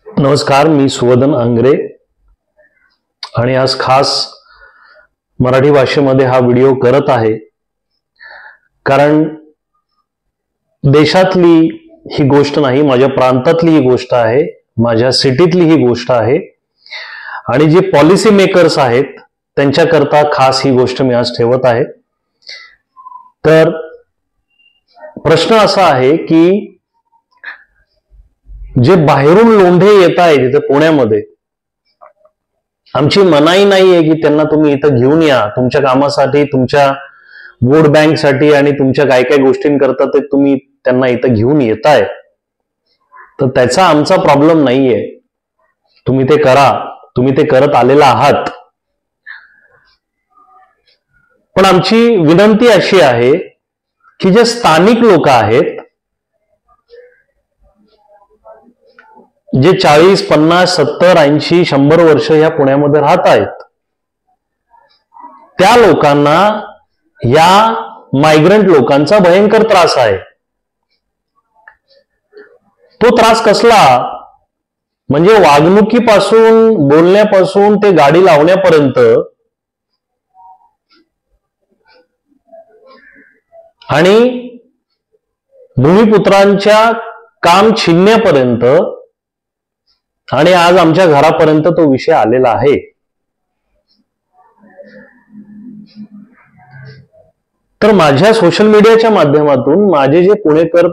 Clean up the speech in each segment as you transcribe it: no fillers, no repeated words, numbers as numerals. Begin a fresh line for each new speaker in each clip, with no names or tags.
नमस्कार, मी सुवदन आंग्रे आणि आज खास मराठी भाषेमध्ये हा व्हिडिओ करत आहे कारण देशातली ही गोष्ट नाही, माझ्या प्रांतातली ही गोष्ट आहे, माझ्या सिटीतली ही गोष्ट आहे आणि जे पॉलिसी मेकर्स आहेत त्यांच्याकरता खास ही गोष्ट मी आज ठेवत आहे. तर प्रश्न असा आहे की जे बाहेरून लोंढे येत आहेत इथे पुण्यामध्ये, आमची मनाई नाहीये की त्यांना तुम्ही इथं घेऊन या तुमच्या कामासाठी, तुमच्या वोट बँकसाठी आणि तुमच्या काय काय गोष्टींकरता ते तुम्ही त्यांना इथं घेऊन येताय, तर त्याचा आमचा प्रॉब्लेम नाहीये. तुम्ही ते करा, तुम्ही ते करत आलेला आहात. पण आमची विनंती अशी आहे की जे स्थानिक लोक आहेत, जे 40, 50, 70, 80, 100 वर्ष या पुण्यामध्ये राहत आहेत, त्या लोकांना या मायग्रंट लोकांचा भयंकर त्रास आहे. तो त्रास कसला? म्हणजे वागणुकीपासून, बोलण्यापासून ते गाडी लावण्यापर्यंत आणि भूमिपुत्रांच्या काम छिनण्यापर्यंत आणि आज आमच्या घरापर्यंत तो विषय आलेला आहे. तर माझ्या सोशल मीडियाच्या माध्यमातून माझे जे पुणेकर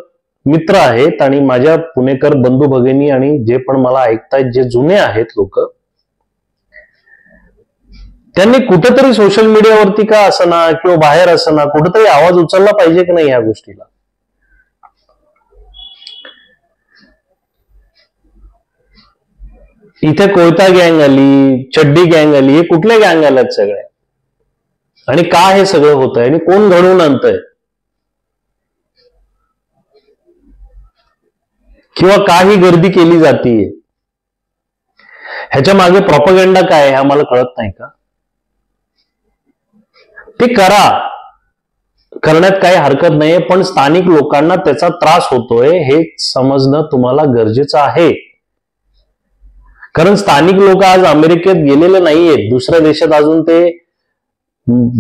मित्र आहेत आणि माझ्या पुणेकर बंधू भगिनी आणि जे पण मला ऐकतायत, जे जुने आहेत लोक, त्यांनी कुठेतरी सोशल मीडियावरती का असना किंवा बाहेर असना कुठेतरी आवाज उचलला पाहिजे की नाही या गोष्टीला. इथे कोयता गँग आली, चड्डी गँग आली, हे कुठल्या गँग आल्यात सगळ्या, आणि का हे सगळं होत आहे आणि कोण घडवून आणतंय, किंवा का ही गर्दी केली जातीये, ह्याच्या मागे प्रॉपगंडा काय हे आम्हाला कळत नाही का? ते करा, करण्यात काही हरकत नाहीये, पण स्थानिक लोकांना त्याचा त्रास होतोय हे समजणं तुम्हाला गरजेचं आहे. कारण स्थानिक लोक आज अमेरिकेत गेलेले नाहीयेत, दुसऱ्या देशात अजून ते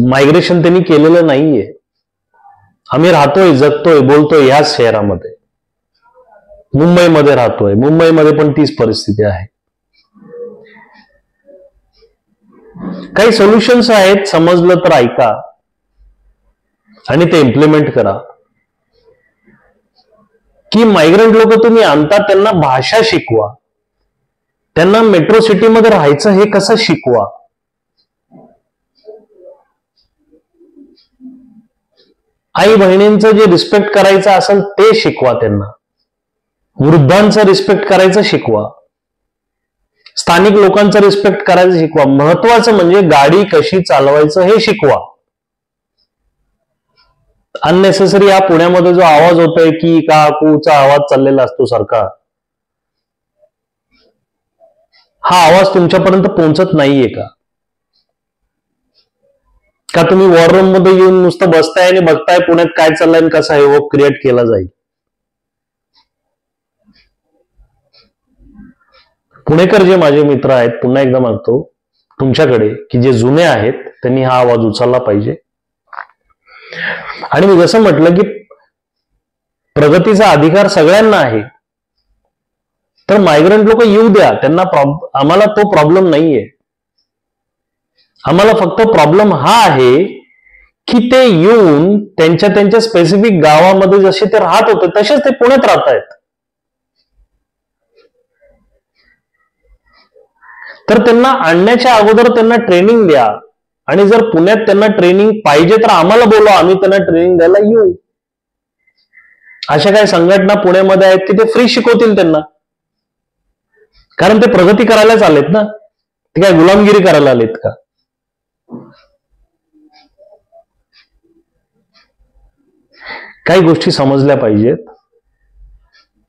मायग्रेशन त्यांनी केलेलं नाहीये. आम्ही राहतोय, जगतोय, बोलतोय ह्याच शहरामध्ये, मुंबईमध्ये राहतोय. मुंबईमध्ये पण तीच परिस्थिती आहे. काही सोल्युशन्स आहेत, समजलं तर ऐका आणि ते इम्प्लिमेंट करा. की मायग्रंट लोक तुम्ही आणता, त्यांना भाषा शिकवा, त्यांना मेट्रो सिटीमध्ये राहायचं हे कसं शिकवा. आई बहिणींचं जे रिस्पेक्ट करायचं असेल ते शिकवा, त्यांना वृद्धांचं रिस्पेक्ट करायचं शिकवा, स्थानिक लोकांचं रिस्पेक्ट करायचं शिकवा. महत्वाचं म्हणजे गाडी कशी चालवायचं हे शिकवा. अननेसेसरी या पुण्यामध्ये जो आवाज होतोय की काकूचा आवाज चाललेला असतो सारखा, हा आवाज तुमच्यापर्यंत पोहोचत नाहीये का? का तुम्ही वॉर रूम मध्ये येऊन नुसतं बसताय आणि बघताय पुण्यात काय चाललंय आणि कसा होप क्रिएट केला जाईल? पुणेकर जे माझे मित्र आहेत, पुन्हा एकदा मागतो तुमच्याकडे की जे जुने आहेत त्यांनी हा आवाज उचलला पाहिजे. आणि मी जसं म्हटलं की प्रगतीचा अधिकार सगळ्यांना आहे, तर मायग्रंट लोक येऊ द्या, त्यांना आम्हाला तो प्रॉब्लेम नाहीये. आम्हाला फक्त प्रॉब्लेम हा आहे की ते येऊन त्यांच्या स्पेसिफिक गावामध्ये जसे ते राहत होते तसेच ते पुण्यात राहत आहेत. तर त्यांना आणण्याच्या अगोदर त्यांना ट्रेनिंग द्या, आणि जर पुण्यात त्यांना ट्रेनिंग पाहिजे तर आम्हाला बोलवा, आम्ही त्यांना ट्रेनिंग द्यायला येऊ. अशा काही संघटना पुण्यामध्ये आहेत की ते फ्री शिकवतील त्यांना, कारण ते प्रगती करायलाच आलेत ना, ते काय गुलामगिरी करायला आलेत का? काही गोष्टी समजल्या पाहिजेत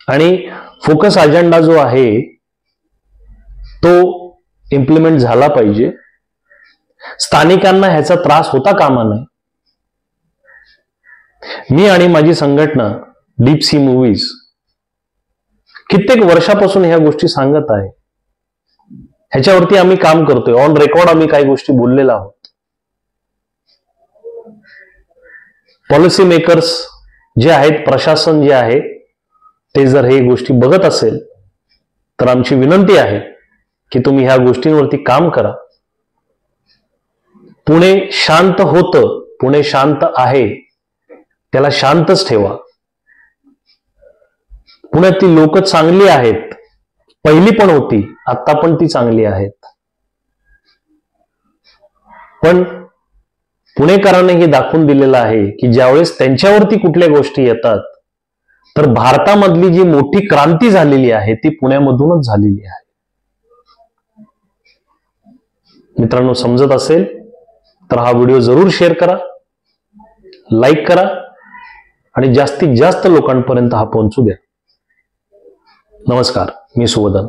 आणि फोकस अजेंडा जो आहे तो इम्प्लिमेंट झाला पाहिजे. स्थानिकांना ह्याचा त्रास होता कामा नये. मी आणि माझी संघटना डीप सी मूव्हीज कित्येक वर्षापासून ह्या गोष्टी सांगत आहे. ह्याच्यावरती आम्ही काम करतोय. ऑन रेकॉर्ड आम्ही काही गोष्टी बोललेलो आहोत. पॉलिसी मेकर्स जे आहेत, प्रशासन जे आहे, ते जर हे गोष्टी बघत असेल तर आमची विनंती आहे की तुम्ही ह्या गोष्टींवरती काम करा. पुणे शांत होतं, पुणे शांत आहे, त्याला शांतच ठेवा. पुण्यातील लोक चांगली आहेत, पहिली पण होती, आता पण ती चांगली आहेत. पण पुणेकरांनी हे दाखवून दिलेलं आहे की ज्यावेळेस त्यांच्यावरती कुठल्या गोष्टी येतात तर भारतामधली जी मोठी क्रांती झालेली आहे ती पुण्यामधूनच झालेली आहे. मित्रांनो, समजत असेल तर हा व्हिडिओ जरूर शेअर करा, लाईक करा आणि जास्तीत जास्त लोकांपर्यंत हा पोहोचू द्या. नमस्कार, मी सुवदन.